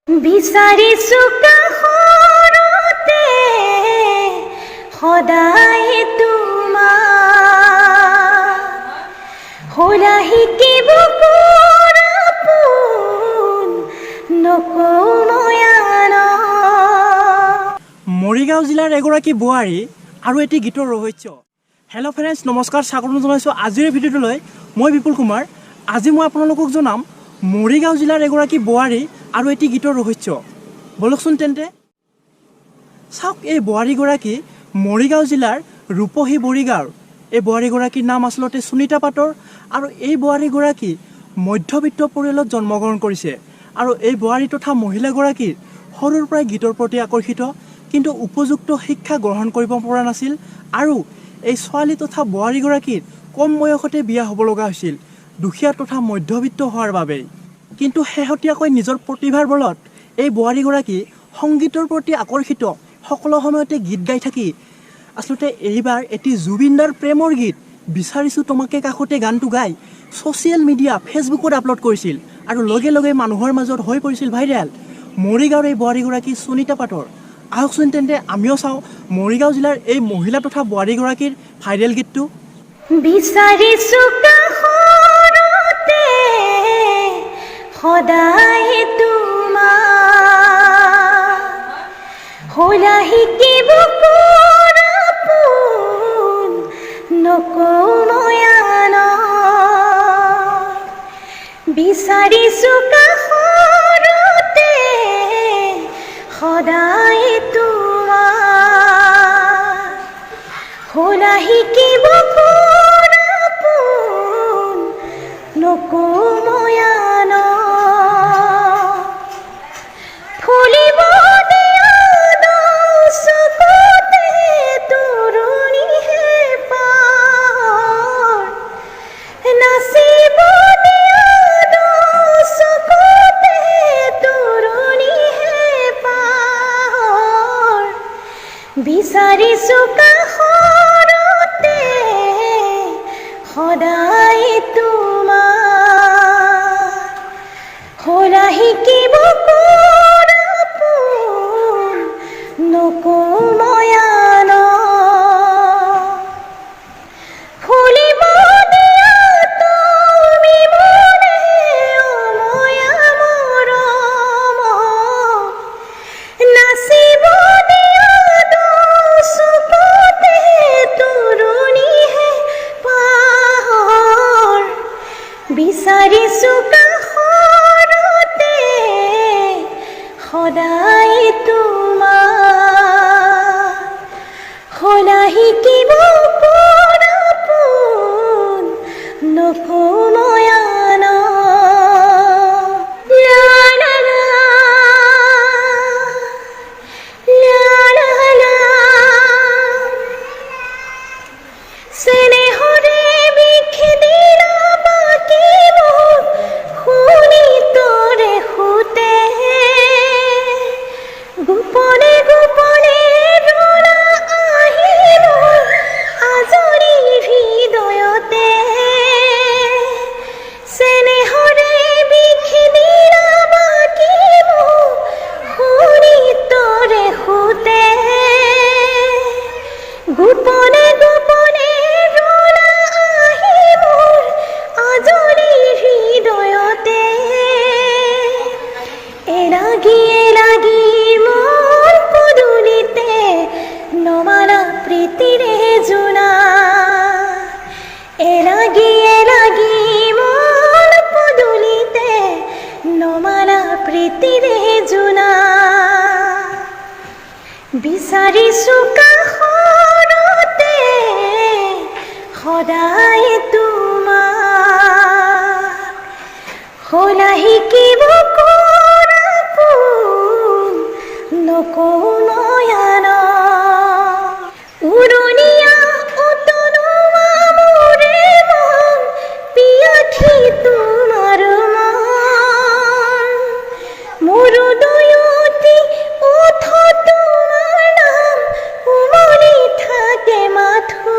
বিচাৰিছো কাষৰতে সদায় তোমাক হ'লা শিকিব পোন নকওঁ ময়ান। মৰিগাঁও জিলাৰ এগৰাকী বোৱাৰী আৰু এটি গীতৰ ৰহস্য। হেল্ল' ফ্ৰেণ্ডছ, নমস্কাৰ, স্বাগতম জনাইছোঁ আজিৰ ভিডিঅ'টোলৈ। মই বিপুল কুমাৰ। আজি মই আপোনালোকক জনাম মৰিগাঁও জিলাৰ এগৰাকী বোৱাৰী আৰু এটি গীতৰ ৰহস্য। বলকচোন তেন্তে চাওক, এই বোৱাৰীগৰাকী মৰিগাঁও জিলাৰ ৰূপহী বৰিগাঁৱৰ। এই বোৱাৰীগৰাকীৰ নাম আচলতে সুনীতা পাটৰ আৰু এই বোৱাৰীগৰাকী মধ্যবিত্ত পৰিয়ালত জন্মগ্ৰহণ কৰিছে। আৰু এই বোৱাৰী তথা মহিলাগৰাকীৰ সৰুৰ পৰাই গীতৰ প্ৰতি আকৰ্ষিত, কিন্তু উপযুক্ত শিক্ষা গ্ৰহণ কৰিব পৰা নাছিল আৰু এই ছোৱালী তথা বোৱাৰীগৰাকীৰ কম বয়সতে বিয়া হ'ব লগা হৈছিল, দুখীয়া তথা মধ্যবিত্ত হোৱাৰ বাবেই। কিন্তু শেহতীয়াকৈ নিজৰ প্ৰতিভাৰ বলত এই বোৱাৰীগৰাকী সংগীতৰ প্ৰতি আকৰ্ষিত, সকলো সময়তে গীত গাই থাকি আচলতে এইবাৰ এটি জুবিনদাৰ প্ৰেমৰ গীত বিচাৰিছোঁ তোমাকে কাষতে গানটো গাই ছ'চিয়েল মিডিয়া ফেচবুকত আপলোড কৰিছিল আৰু লগে লগে মানুহৰ মাজত হৈ পৰিছিল ভাইৰেল মৰিগাঁৱৰ এই বোৱাৰীগৰাকী সুনীতা পাটৰ। আহকচোন তেন্তে আমিও চাওঁ মৰিগাঁও জিলাৰ এই মহিলা তথা বোৱাৰীগৰাকীৰ ভাইৰেল গীতটো। বিচাৰিছো কাষৰতে সদায় তোমাক হ'লা শিকিব পোন নকওঁ ময়ান। বিচাৰিছো কাষৰতে সদায় তোমাক হ'লা শিকিব পোন নকওঁ ময়ান। ফুলিব দিয়া চকুতে তৰুণীহে পাৰ, নাচিব দিয়া চকুতে তৰুণীহে পাৰ। বিচাৰিছো কাষৰতে সদায় তোমাক হ'লা শিকিব পোন নকওঁ ময়ান। ফুলিব দিয়া তুমি মনে অময়া মৰম, নাচিব দিয়া চকুতে তৰুণীহে পাৰ। বিচাৰিছো কাষৰতে সদায় তোমাক হ'লা শিকিব পোন নকওঁ ময়ান। লা লা লা, লা লা লা, চেনেহৰে বিখেদিলা বাকি মোক শুনি তৰে সুতে, গোপনে গোপনে ৰুলা আহিল আজৰি হৃদয়তে। চেনেহৰে বিখেদিলা বাকি মোক শুনি তৰে সুতে, গোপনে গোপনে ৰুলা আহিল আজৰি হৃদয়তে। এলাগি এলাগি মোৰ পদূলিতে নমালা প্ৰীতিৰে জোনা, এলাগি এলাগি মোৰ পদূলিতে নমালা প্ৰীতিৰে জোনা। বিচাৰিছো কাষৰতে সদায় তোমাক হ'লা শিকিব পোন নকওঁ ময়ান। উৰণীয়া উতলোৱা মোৰে মন পিয়াঠি তোমাৰ মন, মোৰ দুয়োটি ওঠ তোমাৰ নাম উমলি থাকে মাথো।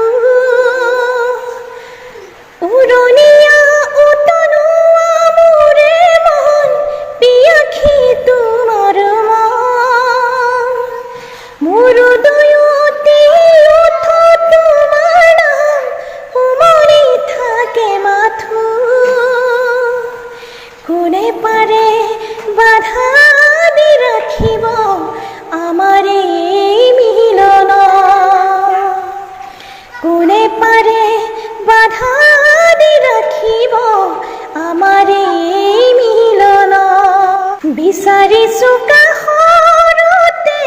উৰণীয়া উতলোৱা মোৰে মন পিয়াঠি তোমাৰ বিচাৰিছো কাষৰতে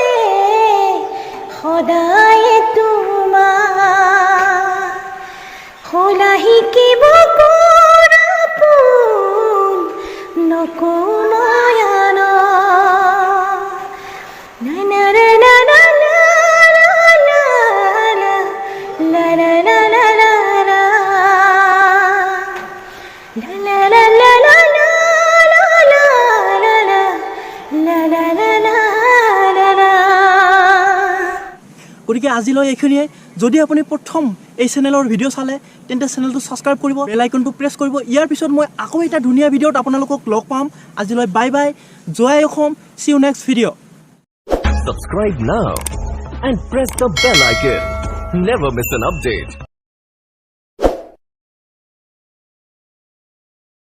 সদায় তোমাৰ হলা শিকিব কৰাপোন নকময়ান না না না না না la la la la la la la la la la la la গতিকে আজিলৈ এইখিনিয়ে যদি আপুনি প্ৰথম এই চেনেলৰ ভিডিঅ' চালে তেন্তে চেনেলটো ছাবস্ক্ৰাইব কৰিব বেল আইকনটো প্ৰেছ কৰিব ইয়াৰ পিছত মই আকৌ এটা ধুনীয়া ভিডিঅ'ত আপোনালোকক লগ পাম আজিলৈ বাই বাই জয় Assam see you next video' Subscribe now and press the bell icon. Never miss an update.